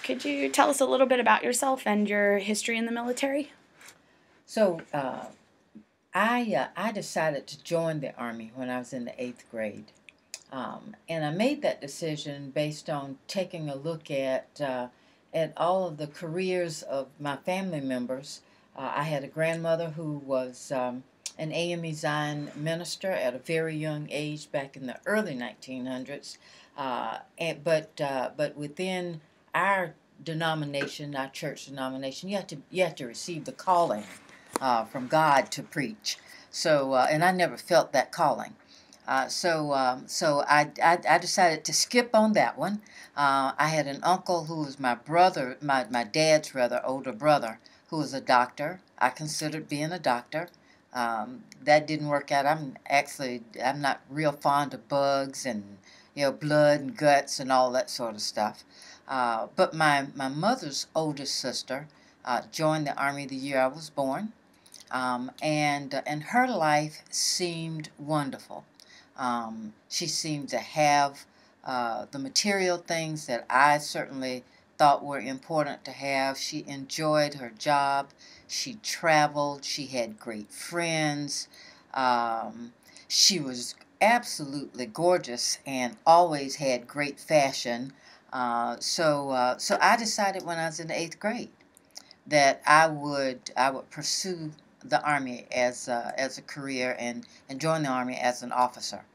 Could you tell us a little bit about yourself and your history in the military? So I decided to join the Army when I was in the 8th grade. And I made that decision based on taking a look at all of the careers of my family members. I had a grandmother who was an AME Zion minister at a very young age back in the early 1900s. But within our denomination, our church denomination, you have to receive the calling from God to preach. So and I never felt that calling. So I decided to skip on that one. I had an uncle who was my brother, my dad's rather older brother, who was a doctor. I considered being a doctor. That didn't work out. I'm not real fond of bugs and blood and guts and all that sort of stuff. But my mother's oldest sister joined the Army the year I was born, and her life seemed wonderful. She seemed to have the material things that I certainly thought were important to have. She enjoyed her job. She traveled. She had great friends. She was absolutely gorgeous and always had great fashion. So I decided when I was in the 8th grade that I would pursue the Army as a career and join the Army as an officer.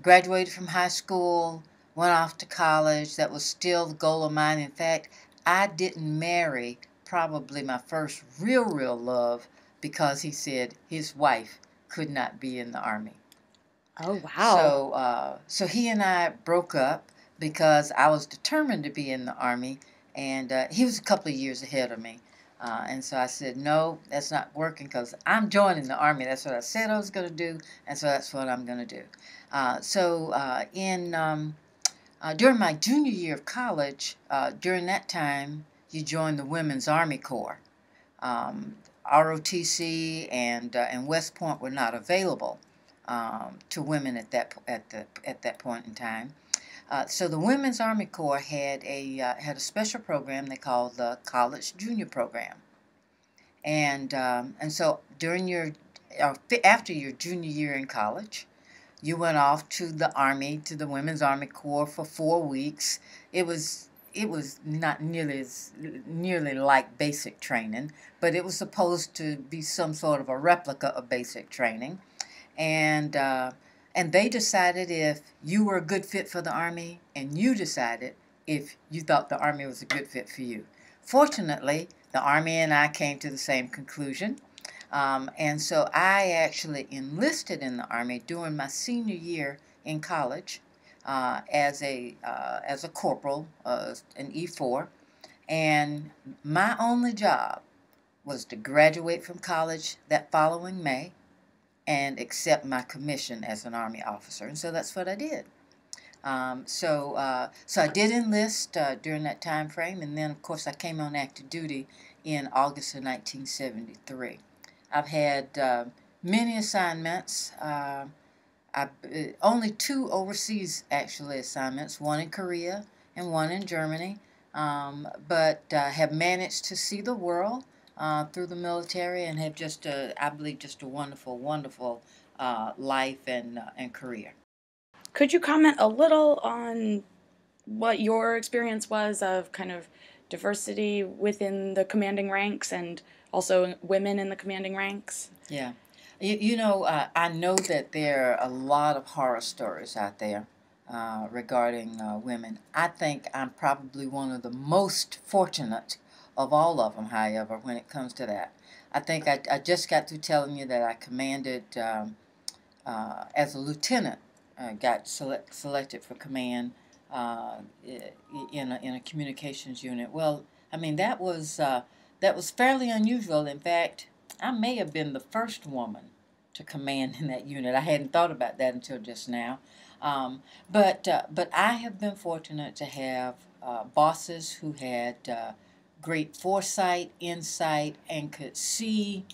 Graduated from high school, went off to college. That was still the goal of mine. In fact, I didn't marry probably my first real love because he said his wife could not be in the Army. Oh, wow. So he and I broke up because I was determined to be in the Army, and he was a couple of years ahead of me. And so I said, no, that's not working because I'm joining the Army. That's what I said I was going to do, and so that's what I'm going to do. During my junior year of college, during that time, you joined the Women's Army Corps. ROTC and West Point were not available to women at that point in time. So the Women's Army Corps had a special program they called the College Junior Program, and so after your junior year in college, you went off to the Army, to the Women's Army Corps for 4 weeks. It was not nearly like basic training, but it was supposed to be some sort of a replica of basic training, and and they decided if you were a good fit for the Army, and you decided if you thought the Army was a good fit for you. Fortunately, the Army and I came to the same conclusion. And so I actually enlisted in the Army during my senior year in college as a corporal, an E4. And my only job was to graduate from college that following May and accept my commission as an Army officer. And so that's what I did. So I did enlist during that time frame, and then, of course, I came on active duty in August of 1973. I've had many assignments. Only two overseas, actually, assignments, one in Korea and one in Germany, but have managed to see the world through the military and have I believe, just a wonderful life and career. Could you comment a little on what your experience was of kind of diversity within the commanding ranks and also women in the commanding ranks? Yeah. I know that there are a lot of horror stories out there regarding women. I think I'm probably one of the most fortunate of all of them, however, when it comes to that. I think I just got through telling you that I commanded as a lieutenant, got selected for command in a communications unit. Well, I mean, that was fairly unusual. In fact, I may have been the first woman to command in that unit. I hadn't thought about that until just now. But I have been fortunate to have bosses who had great foresight, insight, and could see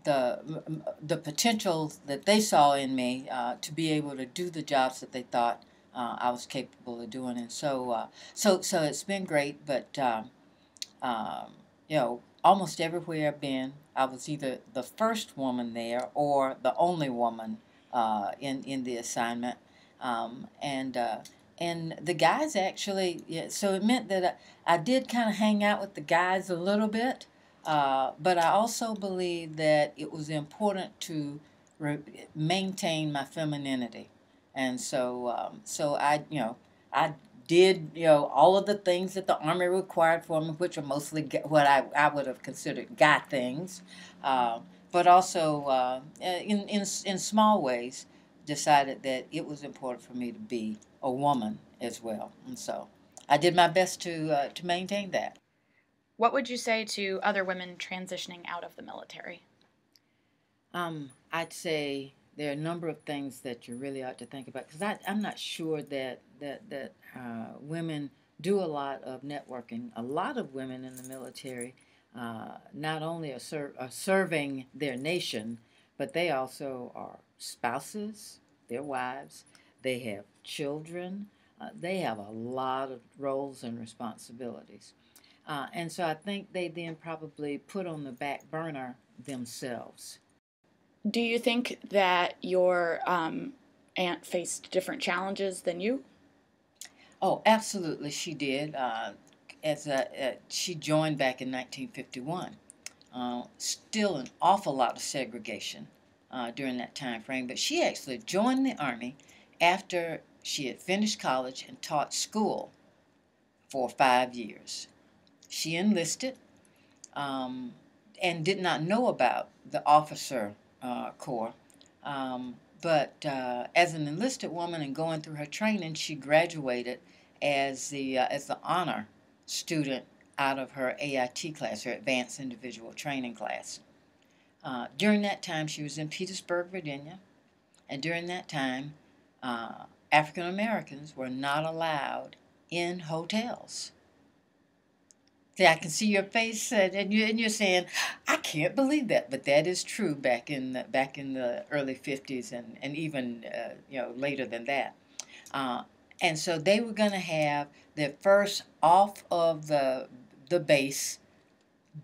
the potential that they saw in me to be able to do the jobs that they thought I was capable of doing. And so it's been great. But um, almost everywhere I've been, I was either the first woman there or the only woman in the assignment. Um, and uh, and the guys actually, yeah, so it meant that I did kind of hang out with the guys a little bit, but I also believe that it was important to re- maintain my femininity, and so I did, all of the things that the Army required for me, which are mostly what I would have considered guy things, uh, but also in small ways decided that it was important for me to be a woman as well. And so I did my best to maintain that. What would you say to other women transitioning out of the military? I'd say there are a number of things that you really ought to think about because I'm not sure that women do a lot of networking. A lot of women in the military not only are serving their nation, but they also are spouses, their wives. They have children. They have a lot of roles and responsibilities. And so I think they then probably put on the back burner themselves. Do you think that your aunt faced different challenges than you? Oh, absolutely, she did. She joined back in 1951. Still an awful lot of segregation during that time frame, but she actually joined the Army after she had finished college and taught school for 5 years. She enlisted um, and did not know about the officer corps. But as an enlisted woman and going through her training, she graduated as the honor student out of her AIT class, her Advanced Individual Training class. During that time, she was in Petersburg, Virginia, and during that time, African Americans were not allowed in hotels. See, I can see your face, and you're saying, "I can't believe that," but that is true back in the early '50s and even later than that. Uh, and so they were going to have their first off of the base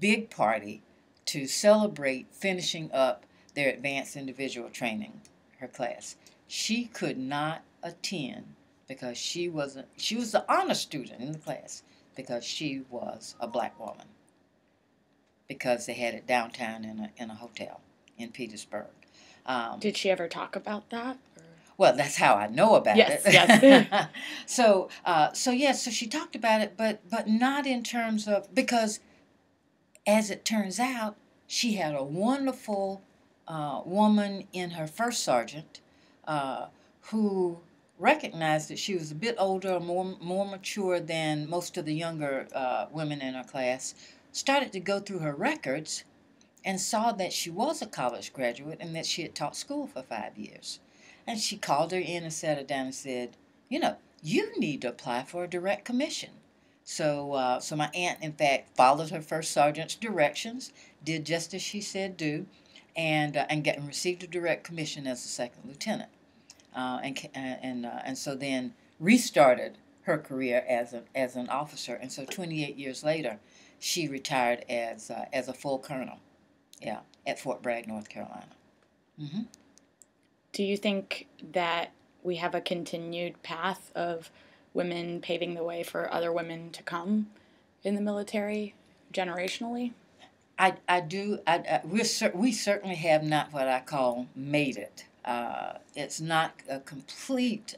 big party to celebrate finishing up their advanced individual training, her class. She could not attend because she was the honor student in the class because she was a black woman because they had it downtown in a hotel in Petersburg. Um, Did she ever talk about that? well, that's how I know about Yes, yes. it. So she talked about it, but not in terms of because as it turns out, she had a wonderful woman in her first sergeant uh, who recognized that she was a bit older, more mature than most of the younger women in her class, started to go through her records and saw that she was a college graduate and that she had taught school for 5 years. And she called her in and sat her down and said, you need to apply for a direct commission. So my aunt, in fact, followed her first sergeant's directions, did just as she said do, and received a direct commission as a second lieutenant, and so then restarted her career as an officer. And so 28 years later, she retired as a full colonel, yeah, at Fort Bragg, North Carolina. Hmm. Do you think that we have a continued path of women paving the way for other women to come in the military generationally? I do. We certainly have not what I call made it. It's not a complete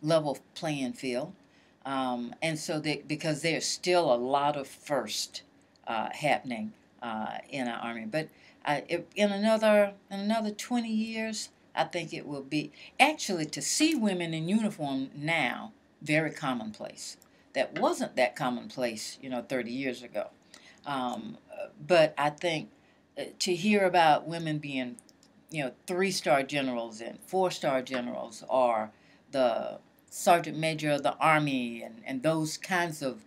level playing field, and so because there's still a lot of first happening in our army. But in another 20 years, I think it will be actually to see women in uniform now very commonplace. That wasn't that commonplace, 30 years ago. But I think to hear about women being, 3-star generals and 4-star generals, or the sergeant major of the army, and those kinds of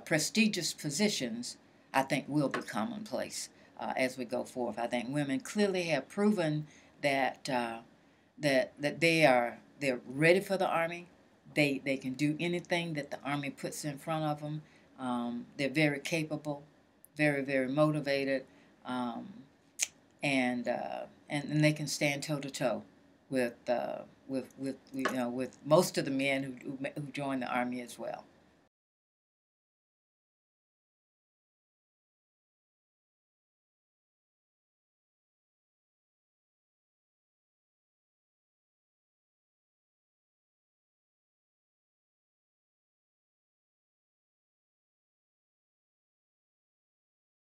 prestigious positions, I think will be commonplace as we go forth. I think women clearly have proven that they're ready for the army. They can do anything that the Army puts in front of them. They're very capable, very, very motivated, um, and they can stand toe to toe with with most of the men who join the Army as well.